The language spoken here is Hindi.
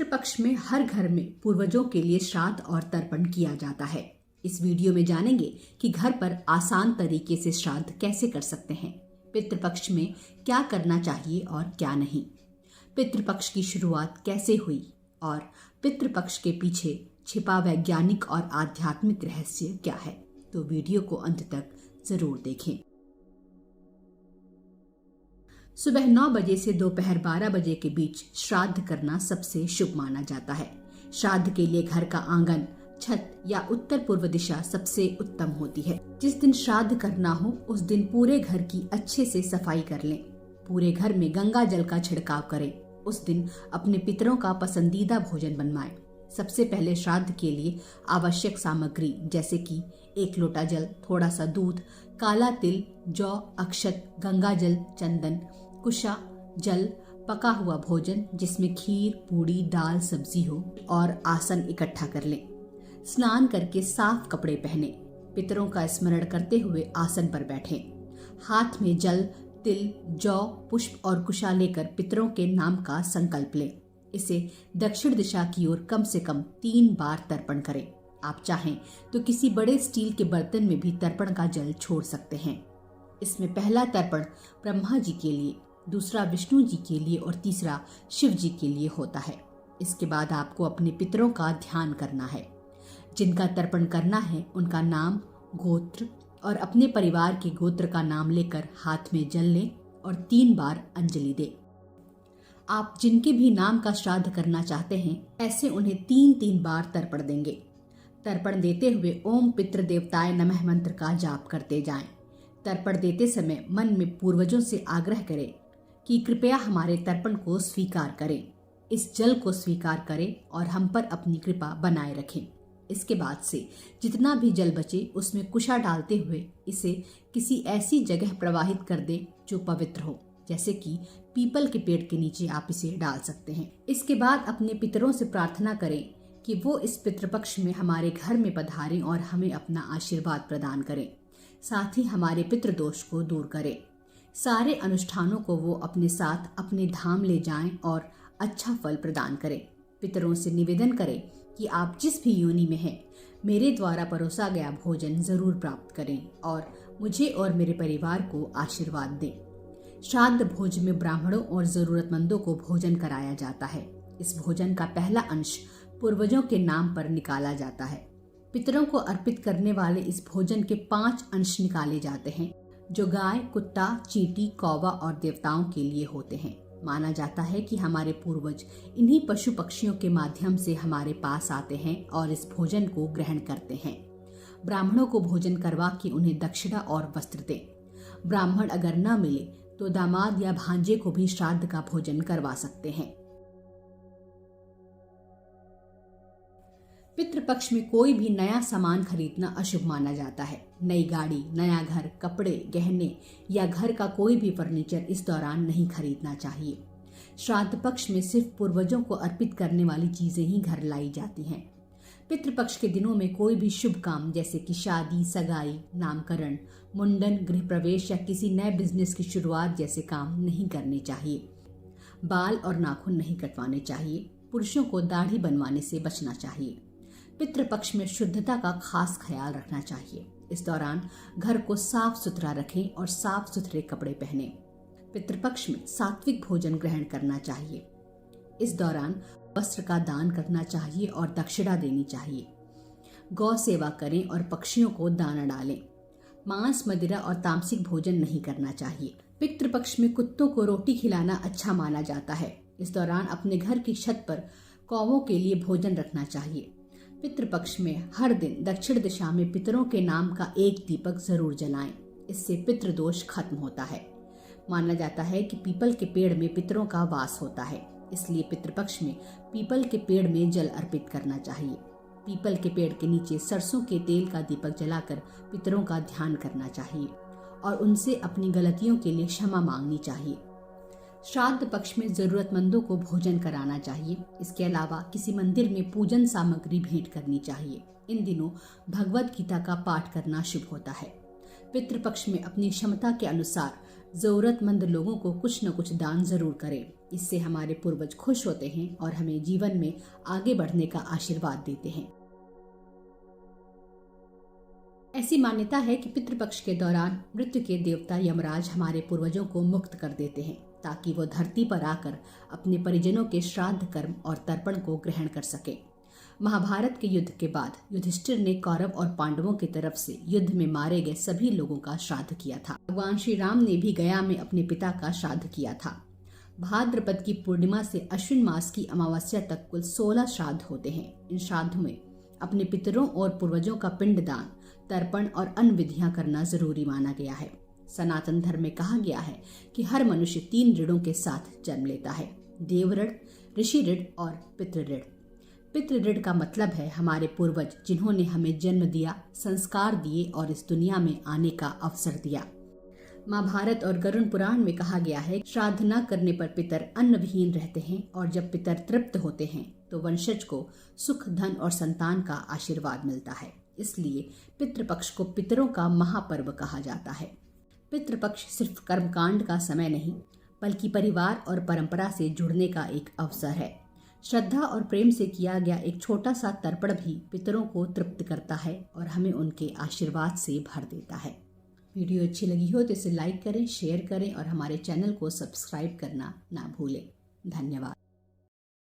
पितृपक्ष में हर घर में पूर्वजों के लिए श्राद्ध और तर्पण किया जाता है। इस वीडियो में जानेंगे कि घर पर आसान तरीके से श्राद्ध कैसे कर सकते हैं, पितृपक्ष में क्या करना चाहिए और क्या नहीं, पितृपक्ष की शुरुआत कैसे हुई और पितृपक्ष के पीछे छिपा वैज्ञानिक और आध्यात्मिक रहस्य क्या है। तो वीडियो को अंत तक जरूर देखें। सुबह 9 बजे से दोपहर 12 बजे के बीच श्राद्ध करना सबसे शुभ माना जाता है। श्राद्ध के लिए घर का आंगन, छत या उत्तर पूर्व दिशा सबसे उत्तम होती है। जिस दिन श्राद्ध करना हो उस दिन पूरे घर की अच्छे से सफाई कर लें। पूरे घर में गंगा जल का छिड़काव करें। उस दिन अपने पितरों का पसंदीदा भोजन बनवाएं। सबसे पहले श्राद्ध के लिए आवश्यक सामग्री जैसे कि 1 लोटा जल, थोड़ा सा दूध, काला तिल, जौ, अक्षत, गंगा जल, चंदन, कुशा, जल, पका हुआ भोजन जिसमें खीर, पूड़ी, दाल, सब्जी हो और आसन इकट्ठा कर लें। स्नान करके साफ कपड़े पहने, पितरों का स्मरण करते हुए आसन पर बैठें। हाथ में जल, तिल, जौ, पुष्प और कुशा लेकर पितरों के नाम का संकल्प लें। इसे दक्षिण दिशा की ओर कम से कम 3 बार तर्पण करें। आप चाहें तो किसी बड़े स्टील के बर्तन में भी तर्पण का जल छोड़ सकते हैं। इसमें पहला तर्पण ब्रह्मा जी के लिए, दूसरा विष्णु जी के लिए और तीसरा शिव जी के लिए होता है। इसके बाद आपको अपने पितरों का ध्यान करना है। जिनका तर्पण करना है उनका नाम, गोत्र और अपने परिवार के गोत्र का नाम लेकर हाथ में जल लें और 3 बार अंजलि दें। आप जिनके भी नाम का श्राद्ध करना चाहते हैं ऐसे उन्हें 3-3 बार तर्पण देंगे। तर्पण देते हुए ओम पितृ देवताय नमः मंत्र का जाप करते जाएं। तर्पण देते समय मन में पूर्वजों से आग्रह करें कि कृपया हमारे तर्पण को स्वीकार करें, इस जल को स्वीकार करें और हम पर अपनी कृपा बनाए रखें। इसके बाद से जितना भी जल बचे उसमें कुशा डालते हुए इसे किसी ऐसी जगह प्रवाहित कर दें जो पवित्र हो, जैसे कि पीपल के पेड़ के नीचे आप इसे डाल सकते हैं। इसके बाद अपने पितरों से प्रार्थना करें कि वो इस पितृपक्ष में हमारे घर में पधारें और हमें अपना आशीर्वाद प्रदान करें, साथ ही हमारे पितृदोष को दूर करें। सारे अनुष्ठानों को वो अपने साथ अपने धाम ले जाएं और अच्छा फल प्रदान करें। पितरों से निवेदन करें कि आप जिस भी योनि में हैं, मेरे द्वारा परोसा गया भोजन जरूर प्राप्त करें और मुझे और मेरे परिवार को आशीर्वाद दें। श्राद्ध भोज में ब्राह्मणों और जरूरतमंदों को भोजन कराया जाता है। इस भोजन का पहला अंश पूर्वजों के नाम पर निकाला जाता है। पितरों को अर्पित करने वाले इस भोजन के 5 अंश निकाले जाते हैं जो गाय, कुत्ता, चींटी, कौवा और देवताओं के लिए होते हैं। माना जाता है कि हमारे पूर्वज इन्हीं पशु पक्षियों के माध्यम से हमारे पास आते हैं और इस भोजन को ग्रहण करते हैं। ब्राह्मणों को भोजन करवा के उन्हें दक्षिणा और वस्त्र दें। ब्राह्मण अगर न मिले तो दामाद या भांजे को भी श्राद्ध का भोजन करवा सकते हैं। पितृपक्ष में कोई भी नया सामान खरीदना अशुभ माना जाता है। नई गाड़ी, नया घर, कपड़े, गहने या घर का कोई भी फर्नीचर इस दौरान नहीं खरीदना चाहिए। श्राद्ध पक्ष में सिर्फ पूर्वजों को अर्पित करने वाली चीजें ही घर लाई जाती हैं। पितृपक्ष के दिनों में कोई भी शुभ काम जैसे कि शादी, सगाई, नामकरण, मुंडन, गृह प्रवेश या किसी नए बिजनेस की शुरुआत जैसे काम नहीं करने चाहिए। बाल और नाखून नहीं कटवाने चाहिए। पुरुषों को दाढ़ी बनवाने से बचना चाहिए। पितृपक्ष में शुद्धता का खास ख्याल रखना चाहिए। इस दौरान घर को साफ सुथरा रखें और साफ सुथरे कपड़े पहनें। पितृपक्ष में सात्विक भोजन ग्रहण करना चाहिए। इस दौरान वस्त्र का दान करना चाहिए और दक्षिणा देनी चाहिए। गौ सेवा करें और पक्षियों को दाना डालें। मांस, मदिरा और तामसिक भोजन नहीं करना चाहिए। पितृपक्ष में कुत्तों को रोटी खिलाना अच्छा माना जाता है। इस दौरान अपने घर की छत पर कौवों के लिए भोजन रखना चाहिए। पितृपक्ष में हर दिन दक्षिण दिशा में पितरों के नाम का 1 दीपक जरूर जलाएं। इससे पितृदोष खत्म होता है। माना जाता है कि पीपल के पेड़ में पितरों का वास होता है, इसलिए पितृपक्ष में पीपल के पेड़ में जल अर्पित करना चाहिए। पीपल के पेड़ के नीचे सरसों के तेल का दीपक जलाकर पितरों का ध्यान करना चाहिए और उनसे अपनी गलतियों के लिए क्षमा मांगनी चाहिए। श्राद्ध पक्ष में जरूरतमंदों को भोजन कराना चाहिए। इसके अलावा किसी मंदिर में पूजन सामग्री भेंट करनी चाहिए। इन दिनों भगवत गीता का पाठ करना शुभ होता है। पितृपक्ष में अपनी क्षमता के अनुसार जरूरतमंद लोगों को कुछ न कुछ दान जरूर करें। इससे हमारे पूर्वज खुश होते हैं और हमें जीवन में आगे बढ़ने का आशीर्वाद देते हैं। ऐसी मान्यता है कि पितृपक्ष के दौरान मृत्यु के देवता यमराज हमारे पूर्वजों को मुक्त कर देते हैं ताकि वो धरती पर आकर अपने परिजनों के श्राद्ध कर्म और तर्पण को ग्रहण कर सके। महाभारत के युद्ध के बाद युधिष्ठिर ने कौरव और पांडवों की तरफ से युद्ध में मारे गए सभी लोगों का श्राद्ध किया था। भगवान श्री राम ने भी गया में अपने पिता का श्राद्ध किया था। भाद्रपद की पूर्णिमा से अश्विन मास की अमावस्या तक कुल 16 श्राद्ध होते हैं। इन श्राद्धों में अपने पितरों और पूर्वजों का पिंडदान, तर्पण और अन्य विधियां करना जरूरी माना गया है। सनातन धर्म में कहा गया है कि हर मनुष्य 3 ऋणों के साथ जन्म लेता है: देव ऋण, ऋषि ऋण और पितृ ऋण। पितृ ऋण का मतलब है हमारे पूर्वज जिन्होंने हमें जन्म दिया, संस्कार दिए और इस दुनिया में आने का अवसर दिया। महाभारत और गरुड़ पुराण में कहा गया है, श्राद्ध न करने पर पितर अन्न विहीन रहते हैं और जब पितर तृप्त होते हैं तो वंशज को सुख, धन और संतान का आशीर्वाद मिलता है। इसलिए पितृपक्ष को पितरों का महापर्व कहा जाता है। पितृपक्ष सिर्फ कर्मकांड का समय नहीं, बल्कि परिवार और परंपरा से जुड़ने का एक अवसर है। श्रद्धा और प्रेम से किया गया एक छोटा सा तर्पण भी पितरों को तृप्त करता है और हमें उनके आशीर्वाद से भर देता है। वीडियो अच्छी लगी हो तो इसे लाइक करें, शेयर करें और हमारे चैनल को सब्सक्राइब करना ना भूलें। धन्यवाद।